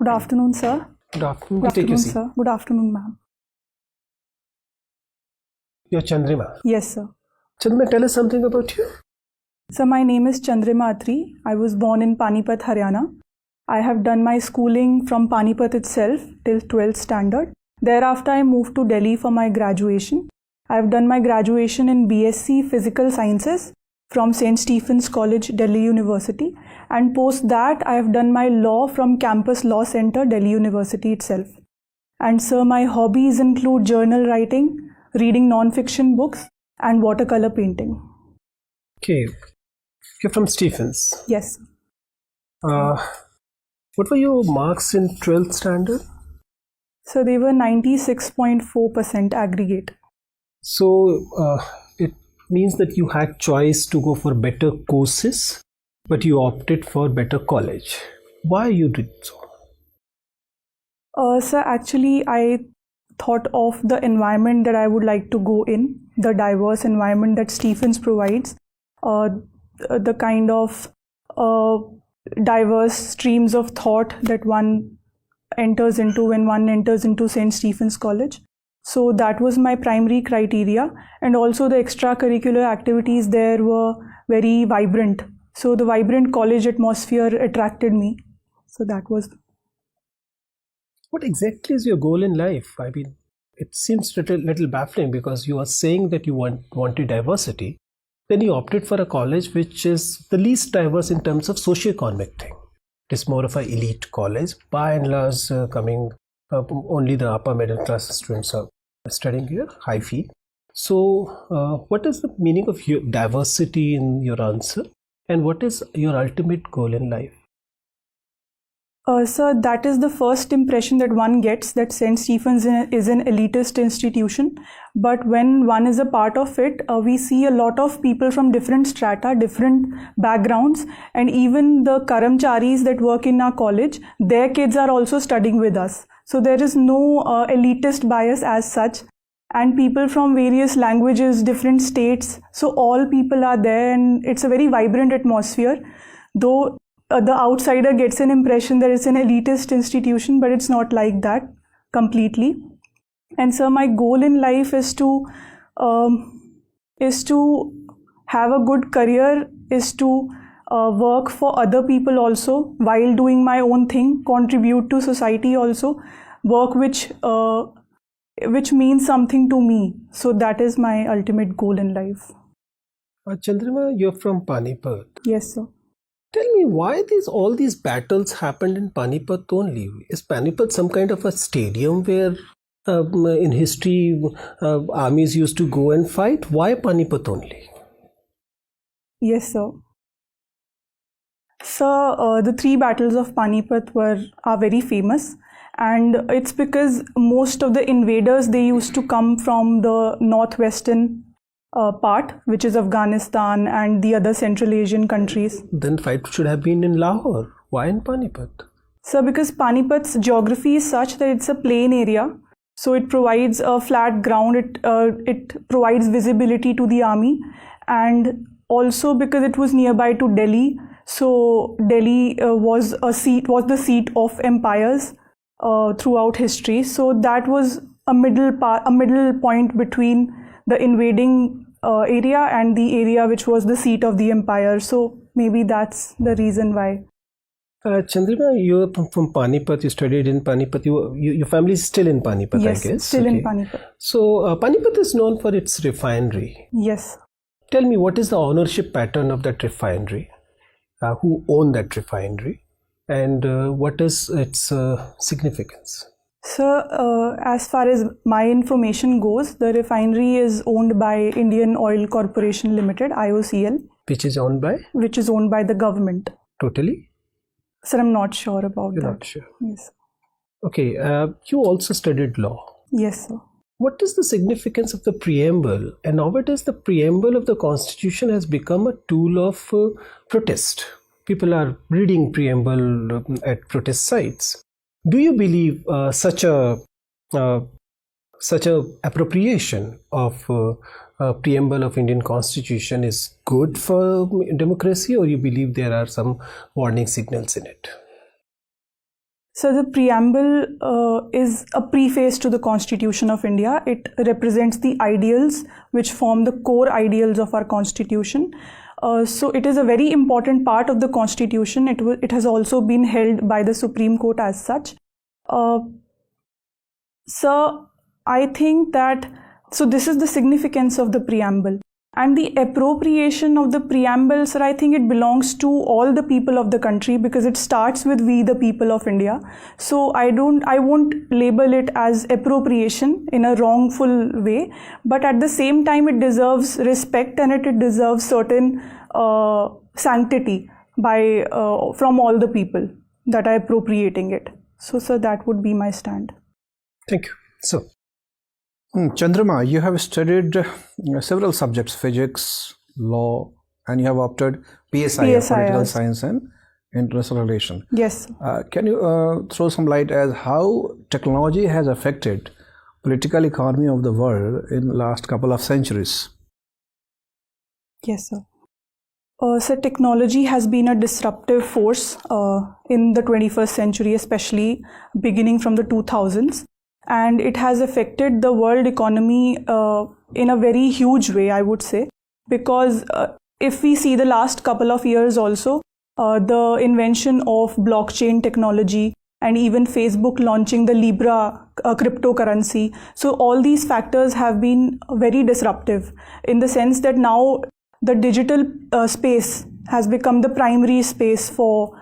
Good afternoon, sir. Good afternoon. Good Take your afternoon, seat. sir. Good afternoon, ma'am. You're Chandrima. Yes, sir. Chandrima, tell us something about you. Sir, my name is Chandrima Atri. I was born in Panipat, Haryana. I have done my schooling from Panipat itself till 12th standard. Thereafter, I moved to Delhi for my graduation. I have done my graduation in BSc Physical Sciences from St. Stephen's College, Delhi University. And post that, I have done my law from Campus Law Center, Delhi University itself. And sir, my hobbies include journal writing, reading non-fiction books, and watercolor painting. Okay. You're from Stephens. Yes. What were your marks in 12th standard? So they were 96.4% aggregate. So it means that you had choice to go for better courses, but you opted for better college. Why you did so? Sir, actually, I thought of the environment that I would like to go in, the diverse environment that Stephens provides, the kind of diverse streams of thought that one enters into when one enters into St. Stephen's College. So that was my primary criteria, and also the extracurricular activities there were very vibrant. So the vibrant college atmosphere attracted me. So that was. What exactly is your goal in life? I mean, it seems little baffling because you are saying that you wanted diversity. Then you opted for a college which is the least diverse in terms of socio-economic thing. It is more of an elite college. By and large, only the upper middle class students are studying here, high fee. So what is the meaning of your diversity in your answer? And what is your ultimate goal in life? Sir, that is the first impression that one gets, that St. Stephen's is an elitist institution. But when one is a part of it, we see a lot of people from different strata, different backgrounds, and even the Karamcharis that work in our college, their kids are also studying with us. So there is no elitist bias as such. And people from various languages, different states, so all people are there, and it's a very vibrant atmosphere. Though the outsider gets an impression that it's an elitist institution, but it's not like that completely. And so my goal in life is to have a good career, is to work for other people also while doing my own thing, contribute to society also, work which means something to me. So that is my ultimate goal in life. Chandrima, you're from Panipat. Yes, sir. Tell me why all these battles happened in Panipat only. Is Panipat some kind of a stadium where in history armies used to go and fight? Why Panipat only? Yes, sir. So the three battles of Panipat are very famous, and it's because most of the invaders, they used to come from the northwestern part, which is Afghanistan and the other Central Asian countries. Then fight should have been in Lahore. Why in Panipat? So because Panipat's geography is such that it's a plain area, so it provides a flat ground, it provides visibility to the army, and also because it was nearby to Delhi, so Delhi was the seat of empires throughout history. So that was a middle point between the invading area and the area which was the seat of the empire. So maybe that's the reason why. Chandrima, you're from Panipat. You studied in Panipat. Your family is still in Panipat, yes, I guess. Still in Panipat. So Panipat is known for its refinery. Yes. Tell me, what is the ownership pattern of that refinery? Who own that refinery? And what is its significance? So, as far as my information goes, the refinery is owned by Indian Oil Corporation Limited, IOCL. Which is owned by? Which is owned by the government. Totally? Sir, I'm not sure about You're that. not sure? Yes. Okay, you also studied law. Yes, sir. What is the significance of the preamble, and nowadays the preamble of the Constitution has become a tool of protest? People are reading preamble at protest sites. Do you believe such a appropriation of preamble of Indian Constitution is good for democracy, or you believe there are some warning signals in it? So the preamble is a preface to the Constitution of India. It represents the ideals which form the core ideals of our Constitution. So it is a very important part of the Constitution. It has also been held by the Supreme Court as such. So I think that, so this is the significance of the preamble. And the appropriation of the preamble, sir, I think it belongs to all the people of the country because it starts with we, the people of India. So I won't label it as appropriation in a wrongful way, but at the same time it deserves respect and it deserves certain sanctity by from all the people that are appropriating it. So, sir, that would be my stand. Thank you. So, Chandrama, you have studied several subjects, physics, law, and you have opted PSI, Political Science and International Relations. Yes. Can you throw some light as how technology has affected political economy of the world in the last couple of centuries? Yes, sir. So technology has been a disruptive force in the 21st century, especially beginning from the 2000s. And it has affected the world economy in a very huge way, I would say, because if we see the last couple of years also, the invention of blockchain technology and even Facebook launching the Libra cryptocurrency. So all these factors have been very disruptive in the sense that now the digital space has become the primary space for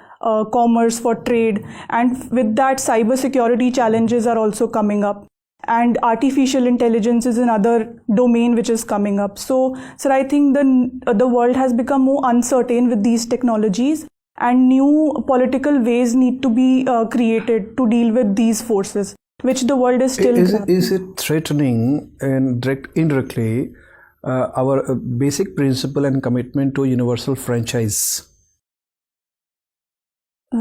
commerce, for trade, and with that cybersecurity challenges are also coming up, and artificial intelligence is another domain which is coming up. So I think the world has become more uncertain with these technologies, and new political ways need to be created to deal with these forces, which the world is still is it threatening and indirectly our basic principle and commitment to universal franchise?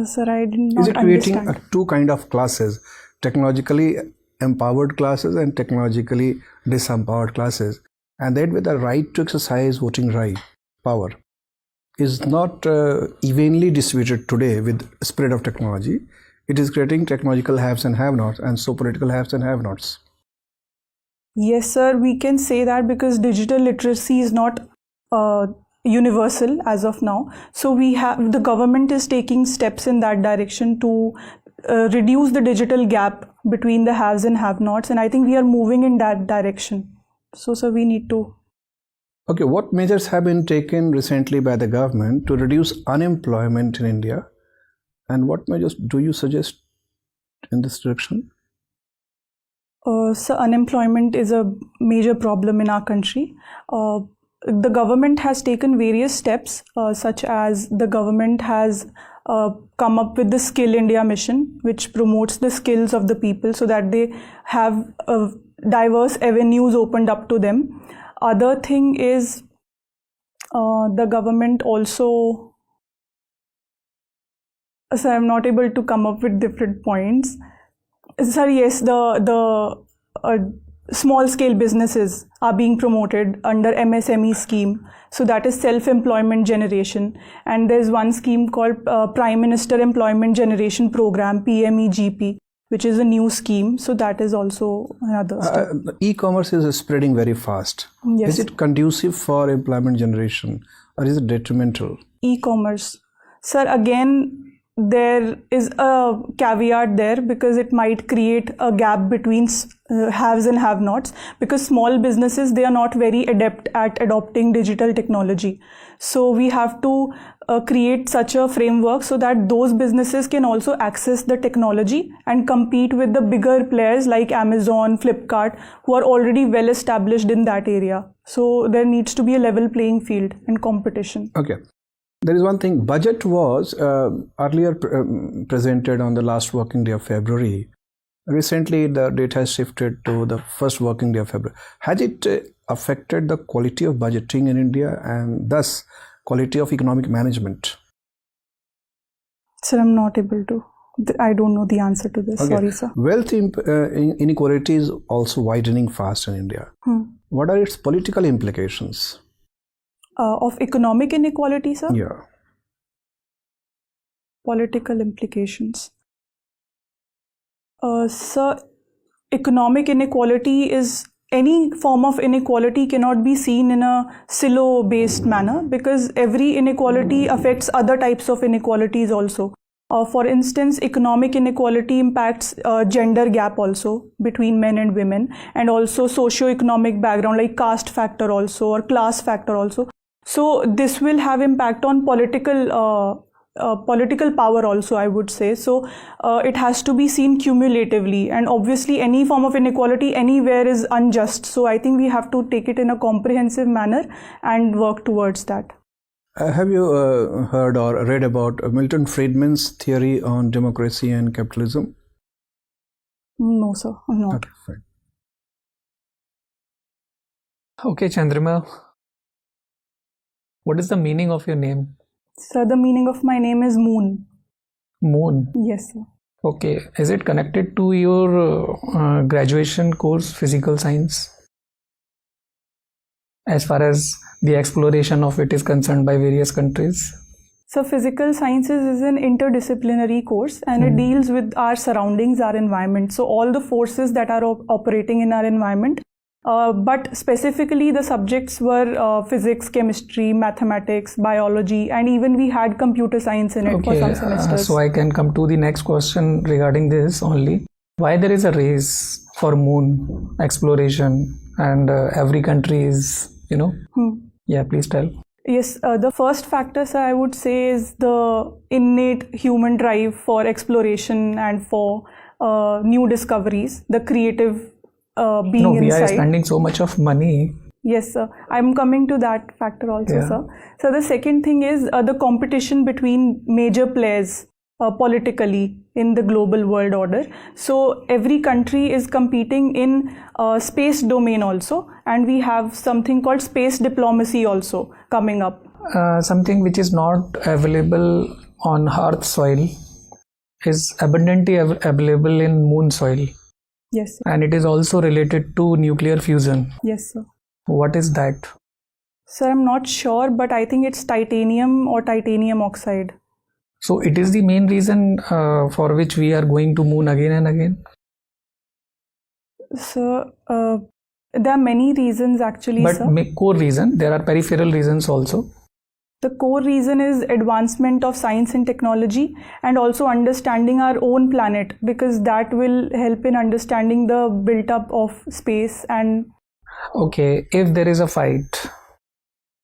Sir, I did not Is it creating two kind of classes, technologically empowered classes and technologically disempowered classes, and that with the right to exercise voting right power is not evenly distributed today with spread of technology. It is creating technological haves and have-nots, and so political haves and have-nots. Yes, sir, we can say that because digital literacy is not universal as of now. So the government is taking steps in that direction to reduce the digital gap between the haves and have-nots, and I think we are moving in that direction. So we need to. Okay, what measures have been taken recently by the government to reduce unemployment in India, and what measures do you suggest in this direction? So unemployment is a major problem in our country. The government has taken various steps, such as the government has come up with the Skill India mission, which promotes the skills of the people so that they have diverse avenues opened up to them. Other thing is the government also, so I'm not able to come up with different points. Sir, yes, the small scale businesses are being promoted under MSME scheme. So that is self-employment generation. And there's one scheme called Prime Minister Employment Generation Program, PMEGP, which is a new scheme. So that is also another step. E-commerce is spreading very fast. Yes. Is it conducive for employment generation or is it detrimental? E-commerce. Sir, again, there is a caveat there because it might create a gap between haves and have-nots, because small businesses, they are not very adept at adopting digital technology. So we have to create such a framework so that those businesses can also access the technology and compete with the bigger players like Amazon, Flipkart, who are already well established in that area. So there needs to be a level playing field and competition. Okay. There is one thing, budget was earlier presented on the last working day of February. Recently, the date has shifted to the first working day of February. Has it affected the quality of budgeting in India and thus quality of economic management? Sir, I'm not able to. I don't know the answer to this. Okay. Sorry, sir. Wealth inequality is also widening fast in India. What are its political implications? Of economic inequality, sir? Yeah. Political implications. So economic inequality is any form of inequality cannot be seen in a silo-based manner because every inequality affects other types of inequalities also. For instance, economic inequality impacts gender gap also between men and women, and also socio-economic background like caste factor also or class factor also. So this will have impact on political power also, I would say. So it has to be seen cumulatively, and obviously any form of inequality anywhere is unjust. So I think we have to take it in a comprehensive manner and work towards that. Have you heard or read about Milton Friedman's theory on democracy and capitalism? No, sir, I'm not. Okay, fine. Okay, Chandrima, what is the meaning of your name? Sir, the meaning of my name is Moon. Moon. Yes, sir. Okay, is it connected to your graduation course, physical science? As far as the exploration of it is concerned by various countries? So physical sciences is an interdisciplinary course, and it deals with our surroundings, our environment. So all the forces that are operating in our environment. But specifically the subjects were physics, chemistry, mathematics, biology, and even we had computer science in it for some semesters. So I can come to the next question regarding this only. Why there is a race for moon exploration and every country is, Yeah, please tell. Yes, the first factor, sir, I would say is the innate human drive for exploration and for new discoveries, the creative being we inside. are spending so much of money. Yes, sir. I'm coming to that factor also, sir. So the second thing is the competition between major players politically in the global world order. So every country is competing in space domain also, and we have something called space diplomacy also coming up. Something which is not available on Earth soil is abundantly available in moon soil. Yes, sir. And it is also related to nuclear fusion. Yes, sir. What is that? Sir, I'm not sure, but I think it's titanium or titanium oxide. So it is the main reason for which we are going to moon again and again? So there are many reasons actually, but sir. Core reason, there are peripheral reasons also. The core reason is advancement of science and technology, and also understanding our own planet, because that will help in understanding the built up of space. And okay, if there is a fight,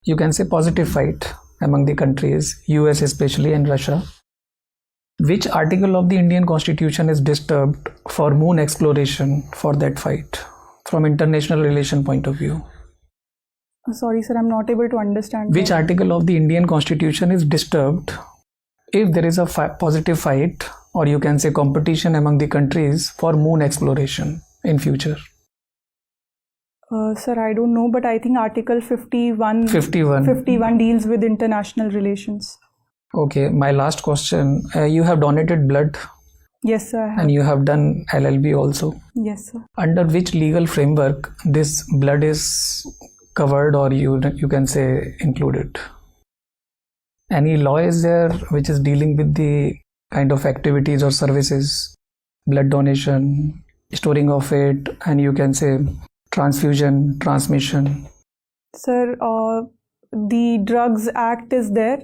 you can say positive fight among the countries, US especially and Russia, which article of the Indian Constitution is disturbed for moon exploration for that fight from international relation point of view? Sorry, sir, I'm not able to understand. Which article of the Indian Constitution is disturbed if there is a positive fight, or you can say competition among the countries for moon exploration in future? Sir, I don't know, but I think Article 51 deals with international relations. Okay, my last question. You have donated blood? Yes, sir, I have. And you have done LLB also? Yes, sir. Under which legal framework this blood is covered, or you can say included? Any law is there which is dealing with the kind of activities or services, blood donation, storing of it, and you can say transfusion, transmission? Sir, the Drugs Act is there.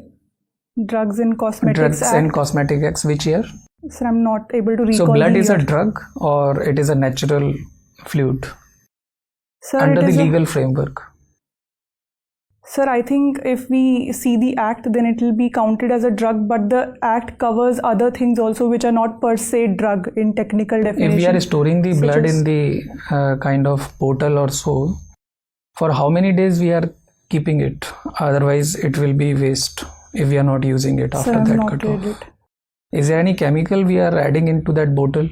Drugs and Cosmetics Act. And Cosmetic Acts, which year? Sir, I'm not able to recall. So blood is a drug or it is a natural fluid? Sir, under the legal framework? Sir, I think if we see the act, then it will be counted as a drug, but the act covers other things also which are not per se drug in technical definition. If we are storing the blood in the kind of bottle or so, for how many days we are keeping it? Otherwise it will be waste if we are not using it after that cutoff. Is there any chemical we are adding into that bottle?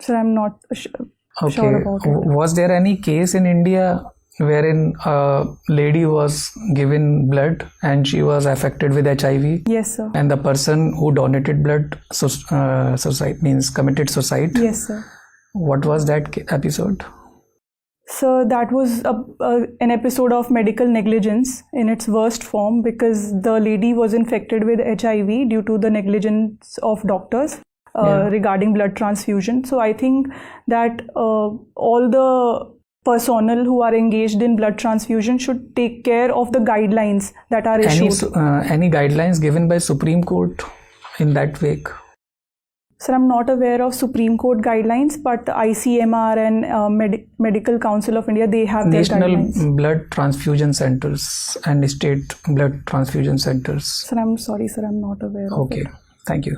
Sir, I'm not sure about it. Was there any case in India wherein a lady was given blood and she was affected with HIV? Yes, sir. And the person who donated blood committed suicide? Yes, sir. What was that episode? So that was an episode of medical negligence in its worst form, because the lady was infected with HIV due to the negligence of doctors. regarding blood transfusion. So I think that all the personnel who are engaged in blood transfusion should take care of the guidelines that are issued. Any guidelines given by Supreme Court in that wake? Sir, I'm not aware of Supreme Court guidelines, but the ICMR and Medical Council of India, they have their guidelines. National Blood Transfusion Centers and State Blood Transfusion Centers. Sir, I'm sorry, sir, I'm not aware of it. Okay, thank you.